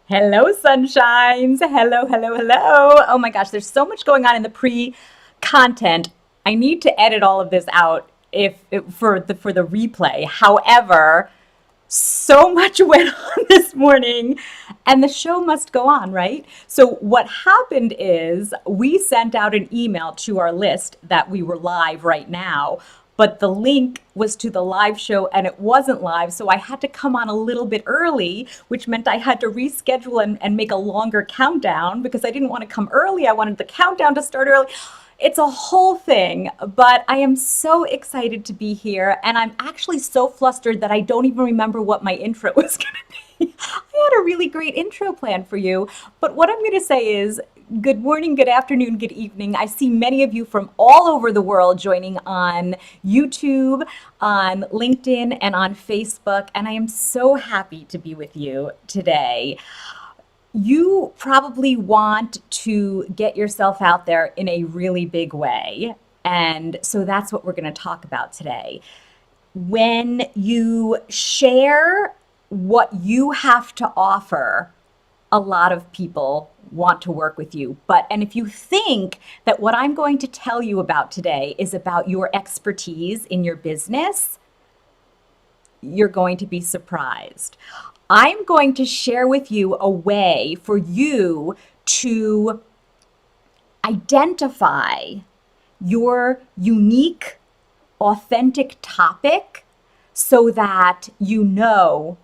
Hello, sunshines. Hello, hello, hello. Oh my gosh, there's so much going on in the pre-content. I need to edit all of this out for the replay. However, so much went on this morning and the show must go on, right? So what happened is we sent out an email to our list that we were live right now, but the link was to the live show and it wasn't live. So I had to come on a little bit early, which meant I had to reschedule and make a longer countdown because I didn't want to come early. I wanted the countdown to start early. It's a whole thing, but I am so excited to be here. And I'm actually so flustered that I don't even remember what my intro was going to be. I had a really great intro plan for you. But what I'm going to say is good morning, good afternoon, good evening. I see many of you from all over the world joining on YouTube, on LinkedIn, and on Facebook. And I am so happy to be with you today. You probably want to get yourself out there in a really big way. And so that's what we're going to talk about today. When you share what you have to offer, a lot of people want to work with you. And if you think that what I'm going to tell you about today is about your expertise in your business, you're going to be surprised. I'm going to share with you a way for you to identify your unique, authentic topic so that you know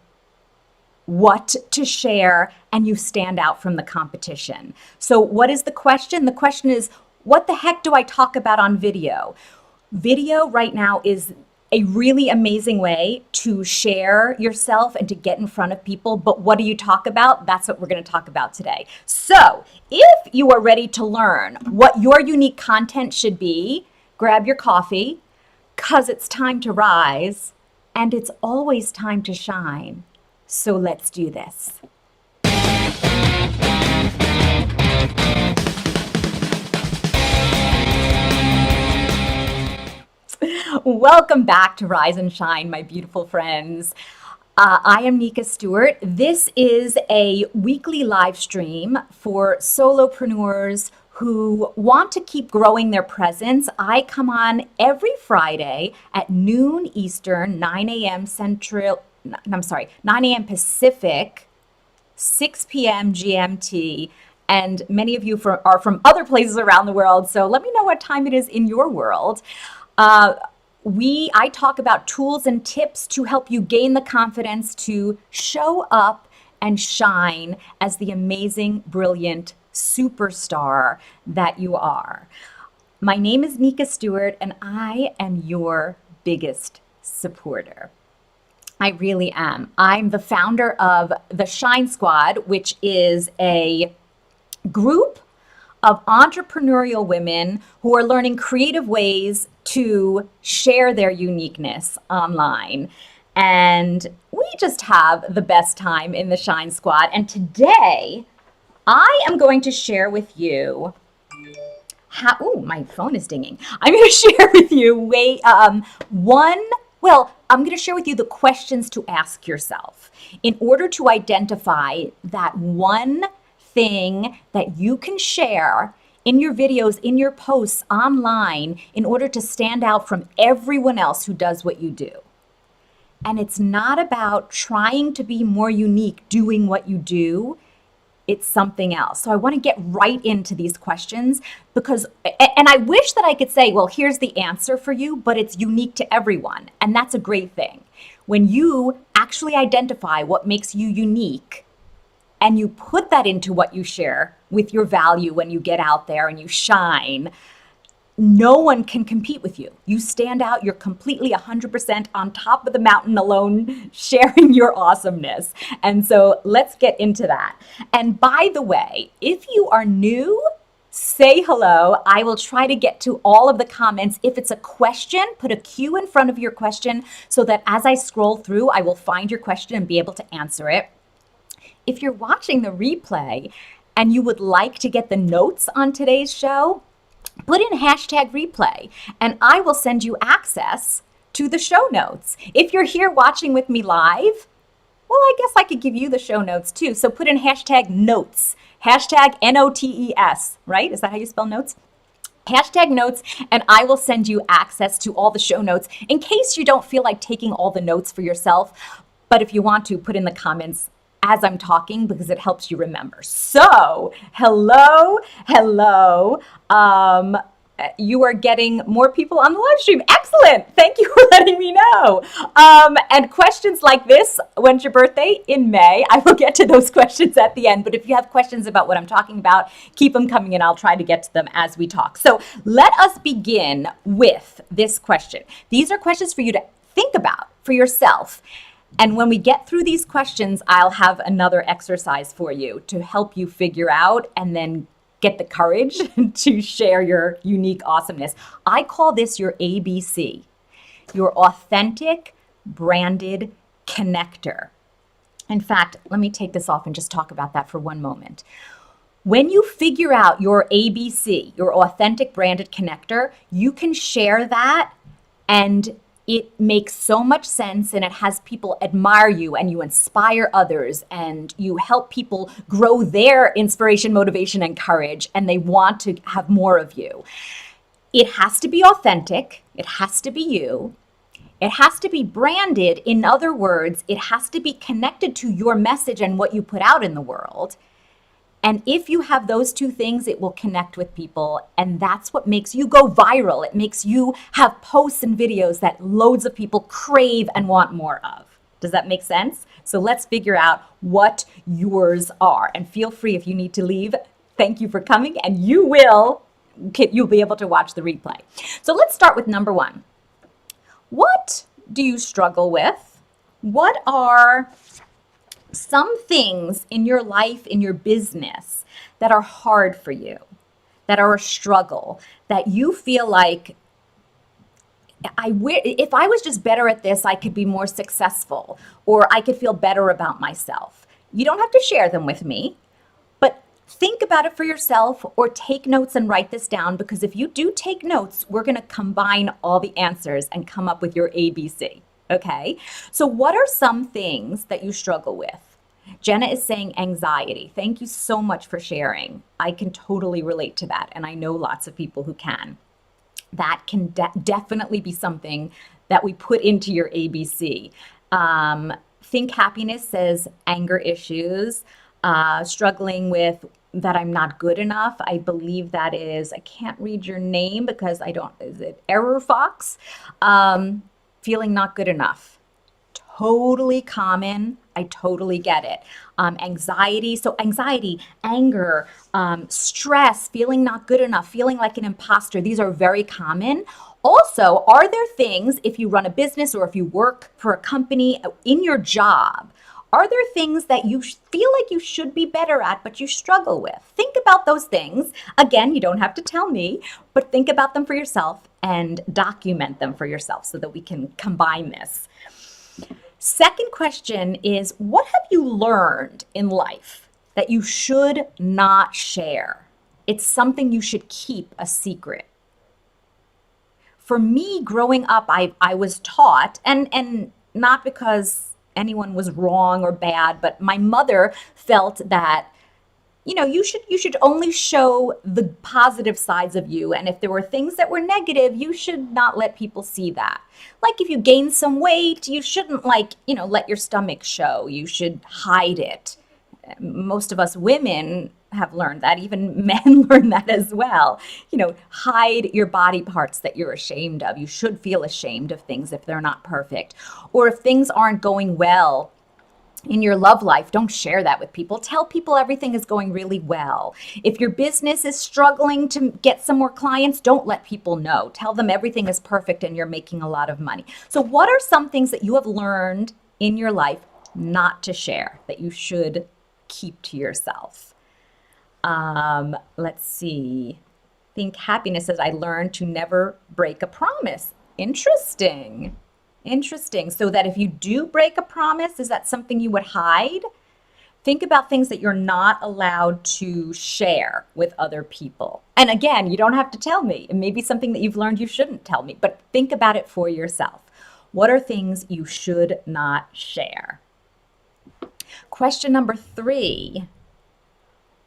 what to share and you stand out from the competition. So what is the question? The question is, what the heck do I talk about on video? Video right now is a really amazing way to share yourself and to get in front of people. But what do you talk about? That's what we're going to talk about today. So if you are ready to learn what your unique content should be, grab your coffee, because it's time to rise and it's always time to shine. So let's do this. Welcome back to Rise and Shine, my beautiful friends. I am Nika Stewart. This is a weekly live stream for solopreneurs who want to keep growing their presence. I come on every Friday at noon Eastern, 9 a.m. 9 a.m. Pacific, 6 p.m. GMT. And many of you are from other places around the world. So let me know what time it is in your world. I talk about tools and tips to help you gain the confidence to show up and shine as the amazing, brilliant superstar that you are. My name is Nika Stewart, and I am your biggest supporter. I really am. I'm the founder of the Shine Squad, which is a group of entrepreneurial women who are learning creative ways to share their uniqueness online. And we just have the best time in the Shine Squad. And today, I am going to share with you how, my phone is dinging. I'm going to share with you I'm going to share with you the questions to ask yourself in order to identify that one thing that you can share in your videos, in your posts online in order to stand out from everyone else who does what you do. And it's not about trying to be more unique doing what you do. It's something else. So I want to get right into these questions and I wish that I could say, well, here's the answer for you, but it's unique to everyone. And that's a great thing. When you actually identify what makes you unique and you put that into what you share with your value when you get out there and you shine, no one can compete with you. You stand out. You're completely 100% on top of the mountain alone, sharing your awesomeness. And so let's get into that. And by the way, if you are new, say hello. I will try to get to all of the comments. If it's a question, put a Q in front of your question so that as I scroll through, I will find your question and be able to answer it. If you're watching the replay and you would like to get the notes on today's show, put in #replay and I will send you access to the show notes. If you're here watching with me live, Well, I guess I could give you the show notes too. So put in hashtag notes, hashtag NOTES, right? Is that how you spell notes? Hashtag notes, and I will send you access to all the show notes in case you don't feel like taking all the notes for yourself. But if you want to, put in the comments as I'm talking because it helps you remember. So, hello, hello. You are getting more people on the live stream. Excellent. Thank you for letting me know. And questions like this, when's your birthday? In May. I will get to those questions at the end. But if you have questions about what I'm talking about, keep them coming in. I'll try to get to them as we talk. So let us begin with this question. These are questions for you to think about for yourself. And when we get through these questions, I'll have another exercise for you to help you figure out and then get the courage to share your unique awesomeness. I call this your ABC, your authentic branded connector. In fact, let me take this off and just talk about that for one moment. When you figure out your ABC, your authentic branded connector, you can share that and it makes so much sense and it has people admire you and you inspire others and you help people grow their inspiration, motivation, and courage, and they want to have more of you. It has to be authentic. It has to be you. It has to be branded. In other words, it has to be connected to your message and what you put out in the world. And if you have those two things, it will connect with people. And that's what makes you go viral. It makes you have posts and videos that loads of people crave and want more of. Does that make sense? So let's figure out what yours are. And feel free if you need to leave. Thank you for coming. And you'll be able to watch the replay. So let's start with number one. What do you struggle with? What are some things in your life, in your business, that are hard for you, that are a struggle, that you feel like, if I was just better at this, I could be more successful, or I could feel better about myself. You don't have to share them with me, but think about it for yourself or take notes and write this down, because if you do take notes, we're going to combine all the answers and come up with your ABC. Okay, so what are some things that you struggle with? Jenna is saying anxiety. Thank you so much for sharing. I can totally relate to that, and I know lots of people who can. That can definitely be something that we put into your ABC. Think Happiness says anger issues, struggling with that I'm not good enough. I believe that is, I can't read your name because is it Error Fox? Feeling not good enough. Totally common. I totally get it. Anxiety. So anxiety, anger, stress, feeling not good enough, feeling like an imposter. These are very common. Also, are there things, if you run a business or if you work for a company in your job, are there things that you feel like you should be better at, but you struggle with? Think about those things. Again, you don't have to tell me, but think about them for yourself and document them for yourself so that we can combine this. Second question is, what have you learned in life that you should not share? It's something you should keep a secret. For me, growing up, I was taught, and not because anyone was wrong or bad, but my mother felt that, you should only show the positive sides of you. And if there were things that were negative, you should not let people see that. Like if you gain some weight, you shouldn't let your stomach show. You should hide it. Most of us women have learned that. Even men learn that as well. Hide your body parts that you're ashamed of. You should feel ashamed of things if they're not perfect. Or if things aren't going well in your love life, don't share that with people. Tell people everything is going really well. If your business is struggling to get some more clients, don't let people know. Tell them everything is perfect and you're making a lot of money. So what are some things that you have learned in your life not to share that you should keep to yourself? Let's see. Think Happiness says, I learned to never break a promise. Interesting. So that if you do break a promise, is that something you would hide? Think about things that you're not allowed to share with other people. And again, you don't have to tell me. It may be something that you've learned you shouldn't tell me, but think about it for yourself. What are things you should not share? Question number 3.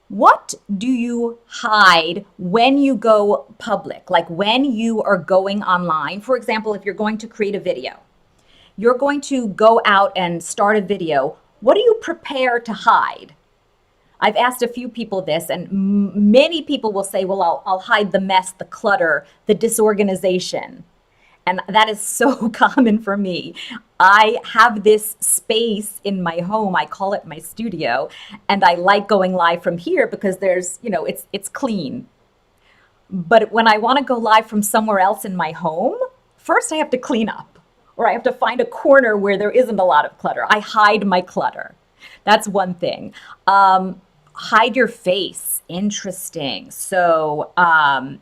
What do you hide when you go public? Like when you are going online, for example, if you're going to create a video, you're going to go out and start a video. What do you prepare to hide? I've asked a few people this, and many people will say, well, I'll hide the mess, the clutter, the disorganization. And that is so common for me. I have this space in my home. I call it my studio. And I like going live from here because there's, it's clean. But when I want to go live from somewhere else in my home, first I have to clean up, or I have to find a corner where there isn't a lot of clutter. I hide my clutter. That's one thing. Hide your face. Interesting. So,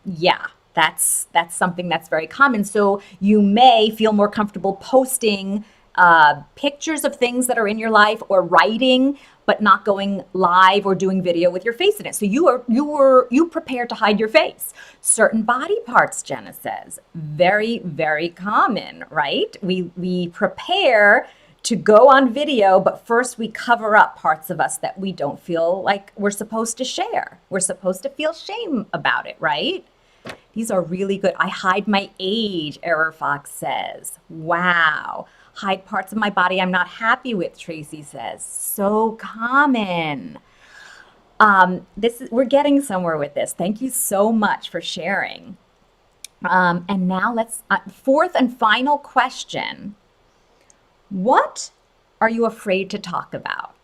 yeah. That's something that's very common. So you may feel more comfortable posting pictures of things that are in your life, or writing, but not going live or doing video with your face in it. So you prepare to hide your face. Certain body parts, Jenna says, very, very common, right? We prepare to go on video, but first we cover up parts of us that we don't feel like we're supposed to share. We're supposed to feel shame about it, right? These are really good. I hide my age, Error Fox says. Wow. Hide parts of my body I'm not happy with, Tracy says. So common. We're getting somewhere with this. Thank you so much for sharing. And now let's, fourth and final question. What are you afraid to talk about?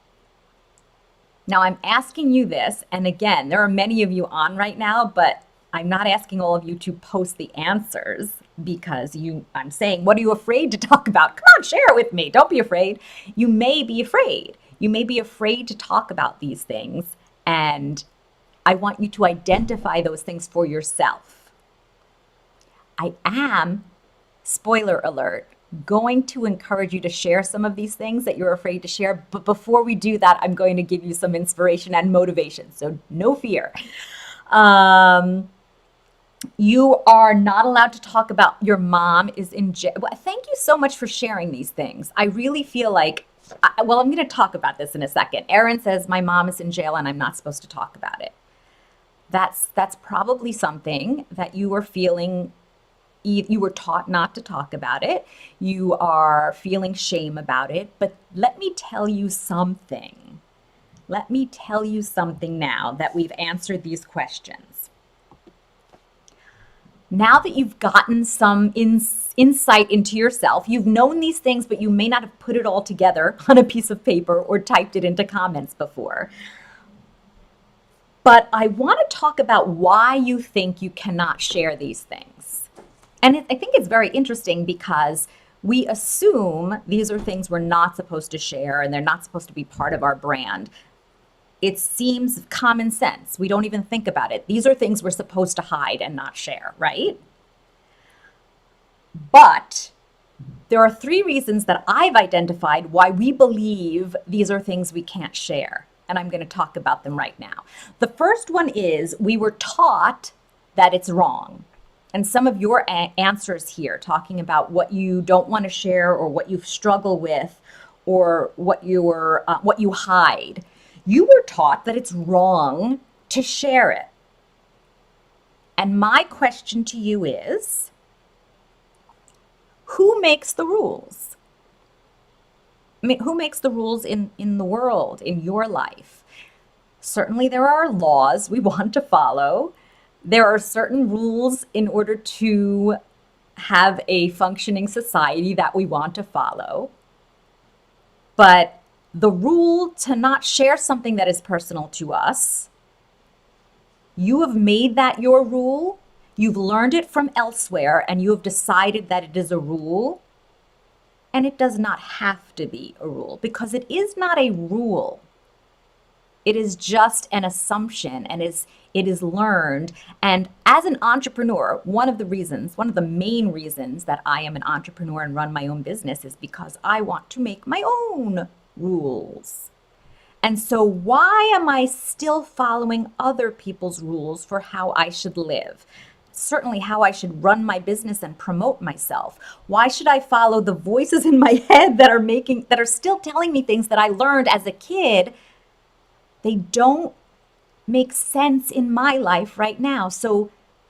Now I'm asking you this, and again, there are many of you on right now, but I'm not asking all of you to post the answers because I'm saying, what are you afraid to talk about? Come on, share it with me. Don't be afraid. You may be afraid. You may be afraid to talk about these things. And I want you to identify those things for yourself. I am, spoiler alert, going to encourage you to share some of these things that you're afraid to share. But before we do that, I'm going to give you some inspiration and motivation. So no fear. You are not allowed to talk about your mom is in jail. Well, thank you so much for sharing these things. I really feel like, I'm going to talk about this in a second. Erin says, my mom is in jail and I'm not supposed to talk about it. That's probably something that you were feeling, you were taught not to talk about it. You are feeling shame about it. But let me tell you something. Let me tell you something now that we've answered these questions. Now that you've gotten some insight into yourself, you've known these things, but you may not have put it all together on a piece of paper or typed it into comments before. But I want to talk about why you think you cannot share these things. And I think it's very interesting because we assume these are things we're not supposed to share and they're not supposed to be part of our brand. It seems common sense. We don't even think about it. These are things we're supposed to hide and not share, right? But there are 3 reasons that I've identified why we believe these are things we can't share. And I'm going to talk about them right now. The first one is we were taught that it's wrong. And some of your answers here, talking about what you don't want to share or what you struggle with or what you hide. You were taught that it's wrong to share it. And my question to you is, who makes the rules? I mean, who makes the rules in the world, in your life? Certainly there are laws we want to follow. There are certain rules in order to have a functioning society that we want to follow. But the rule to not share something that is personal to us, you have made that your rule. You've learned it from elsewhere and you have decided that it is a rule. And it does not have to be a rule because it is not a rule. It is just an assumption and it is learned. And as an entrepreneur, one of the main reasons that I am an entrepreneur and run my own business is because I want to make my own rules. And so why am I still following other people's rules for how I should live? certainly how I should run my business and promote myself? Why should I follow the voices in my head that are still telling me things that I learned as a kid? They don't make sense in my life right now. So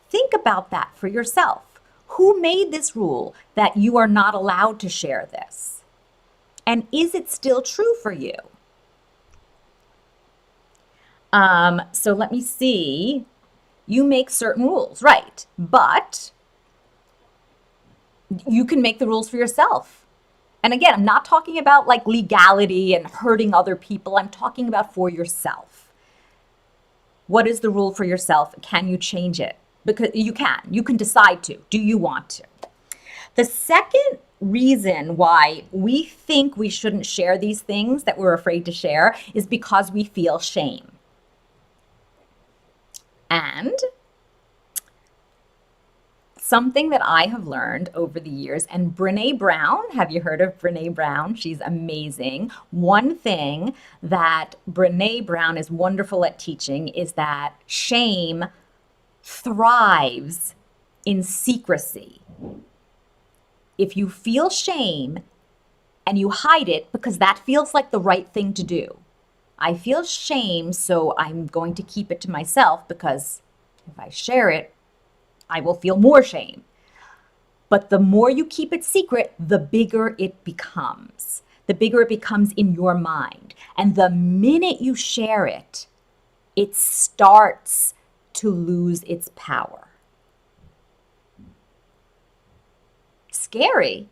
think about that for yourself. Who made this rule that you are not allowed to share this? And is it still true for you? So let me see. You make certain rules, right? But you can make the rules for yourself. And again, I'm not talking about like legality and hurting other people. I'm talking about for yourself. What is the rule for yourself? Can you change it? Because you can decide to. Do you want to? The second reason why we think we shouldn't share these things that we're afraid to share is because we feel shame. And something that I have learned over the years, and Brene Brown, have you heard of Brene Brown? She's amazing. One thing that Brene Brown is wonderful at teaching is that shame thrives in secrecy. If you feel shame and you hide it because that feels like the right thing to do. I feel shame, so I'm going to keep it to myself because if I share it, I will feel more shame. But the more you keep it secret, the bigger it becomes. The bigger it becomes in your mind. And the minute you share it, it starts to lose its power. Scary,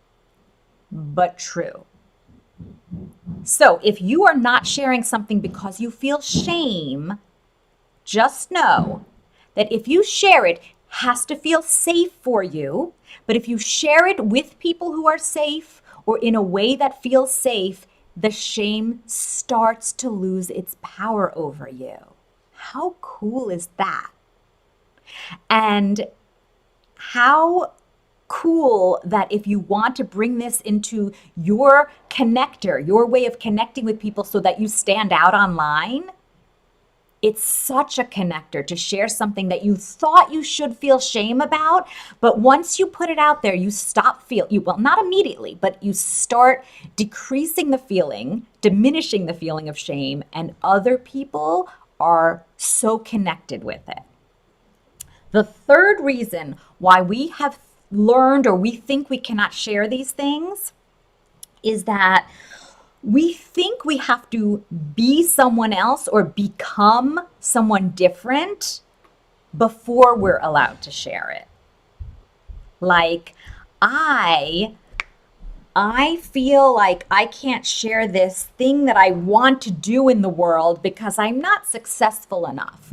but true. So if you are not sharing something because you feel shame, just know that if you share it, has to feel safe for you. But if you share it with people who are safe or in a way that feels safe, the shame starts to lose its power over you. How cool is that? And how cool that if you want to bring this into your connector, your way of connecting with people so that you stand out online, it's such a connector to share something that you thought you should feel shame about, but once you put it out there, you stop well, not immediately, but you start decreasing the feeling, diminishing the feeling of shame, and other people are so connected with it. The third reason why we have learned or we think we cannot share these things is that we think we have to be someone else or become someone different before we're allowed to share it. Like, I feel like I can't share this thing that I want to do in the world because I'm not successful enough.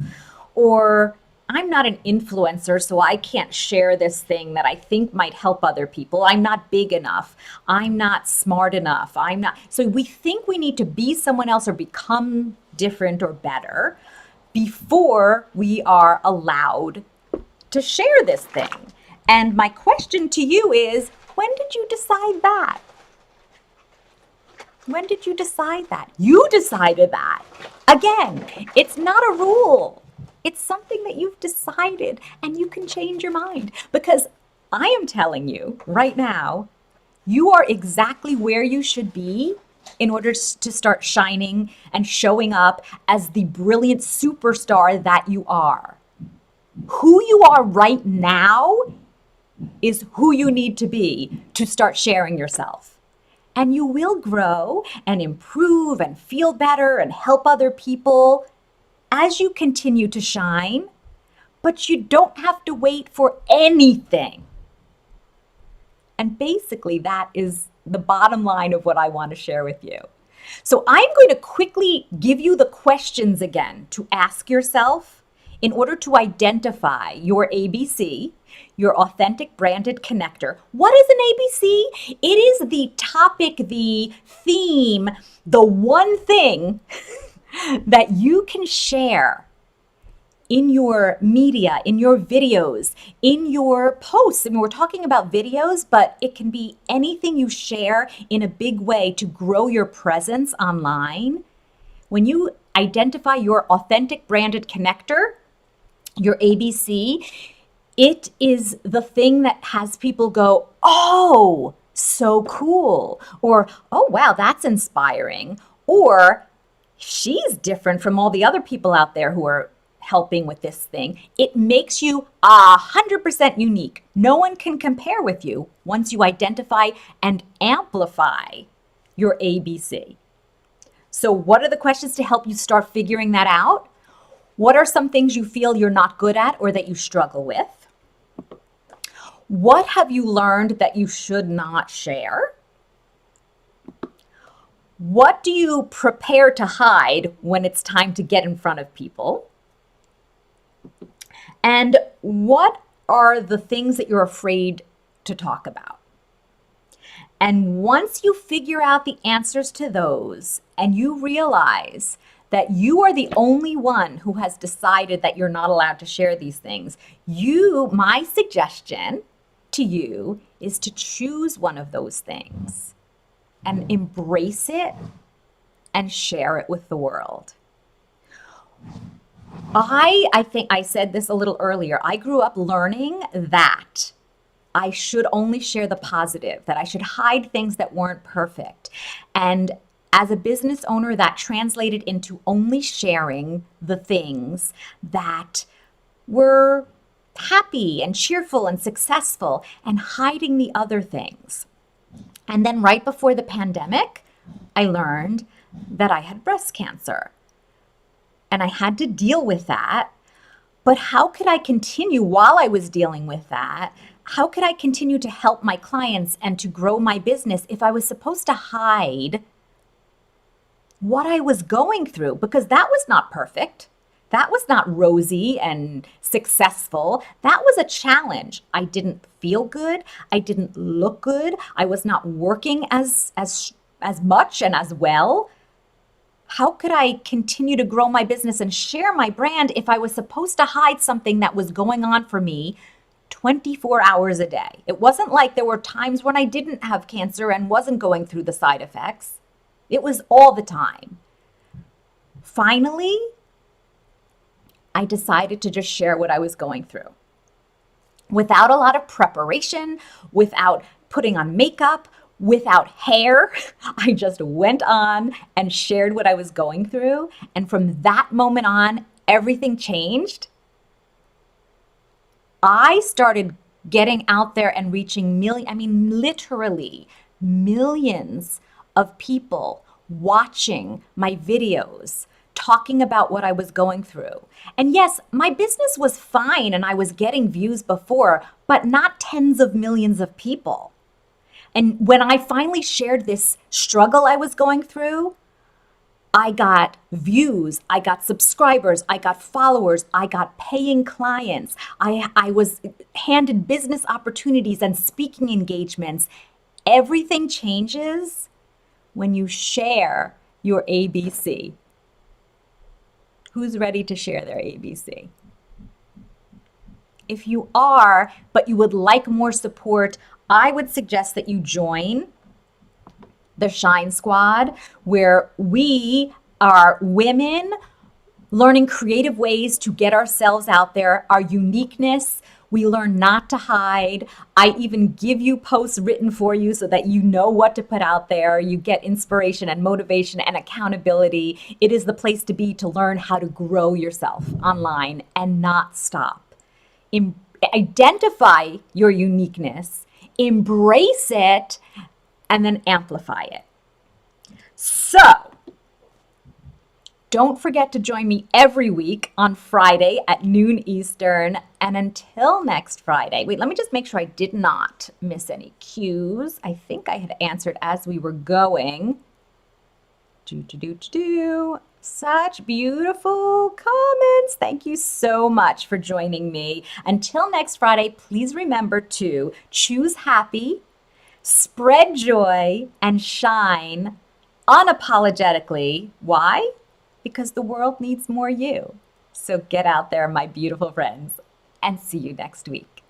Or I'm not an influencer, so I can't share this thing that I think might help other people. I'm not big enough. I'm not smart enough. So we think we need to be someone else or become different or better before we are allowed to share this thing. And my question to you is, when did you decide that? When did you decide that? You decided that. Again, it's not a rule. It's something that you've decided, and you can change your mind, because I am telling you right now, you are exactly where you should be in order to start shining and showing up as the brilliant superstar that you are. Who you are right now is who you need to be to start sharing yourself. And you will grow and improve and feel better and help other people as you continue to shine, but you don't have to wait for anything. And basically, that is the bottom line of what I want to share with you. So I'm going to quickly give you the questions again to ask yourself in order to identify your ABC, your authentic branded connector. What is an ABC? It is the topic, the theme, the one thing that you can share in your media, in your videos, in your posts. I mean, we're talking about videos, but it can be anything you share in a big way to grow your presence online. When you identify your authentic branded connector, your ABC, It is the thing that has people go, oh, so cool. Or, oh, wow, that's inspiring. Or, she's different from all the other people out there who are helping with this thing. It makes you 100% unique. No one can compare with you once you identify and amplify your ABC. So, what are the questions to help you start figuring that out? What are some things you feel you're not good at or that you struggle with? What have you learned that you should not share? What do you prepare to hide when it's time to get in front of people? And what are the things that you're afraid to talk about? And once you figure out the answers to those and you realize that you are the only one who has decided that you're not allowed to share these things, my suggestion to you is to choose one of those things and embrace it and share it with the world. I think I said this a little earlier. I grew up learning that I should only share the positive, that I should hide things that weren't perfect. And as a business owner, that translated into only sharing the things that were happy and cheerful and successful and hiding the other things. And then right before the pandemic, I learned that I had breast cancer. And I had to deal with that. But how could I continue while I was dealing with that? How could I continue to help my clients and to grow my business if I was supposed to hide what I was going through? Because that was not perfect. That was not rosy and successful. That was a challenge. I didn't feel good. I didn't look good. I was not working as much and as well. How could I continue to grow my business and share my brand if I was supposed to hide something that was going on for me 24 hours a day? It wasn't like there were times when I didn't have cancer and wasn't going through the side effects. It was all the time. Finally, I decided to just share what I was going through. Without a lot of preparation, without putting on makeup, without hair, I just went on and shared what I was going through. And from that moment on, everything changed. I started getting out there and reaching literally millions of people watching my videos, talking about what I was going through. And yes, my business was fine and I was getting views before, but not tens of millions of people. And when I finally shared this struggle I was going through, I got views, I got subscribers, I got followers, I got paying clients. I was handed business opportunities and speaking engagements. Everything changes when you share your ABC. Who's ready to share their ABC? If you are, but you would like more support, I would suggest that you join the Shine Squad, where we are women learning creative ways to get ourselves out there, our uniqueness. We learn not to hide. I even give you posts written for you so that you know what to put out there. You get inspiration and motivation and accountability. It is the place to be to learn how to grow yourself online and not stop. Identify your uniqueness, embrace it, and then amplify it. So, don't forget to join me every week on Friday at noon Eastern. And until next Friday, wait, let me just make sure I did not miss any cues. I think I had answered as we were going. Such beautiful comments. Thank you so much for joining me. Until next Friday, please remember to choose happy, spread joy, and shine unapologetically. Why? Because the world needs more you. So get out there, my beautiful friends, and see you next week.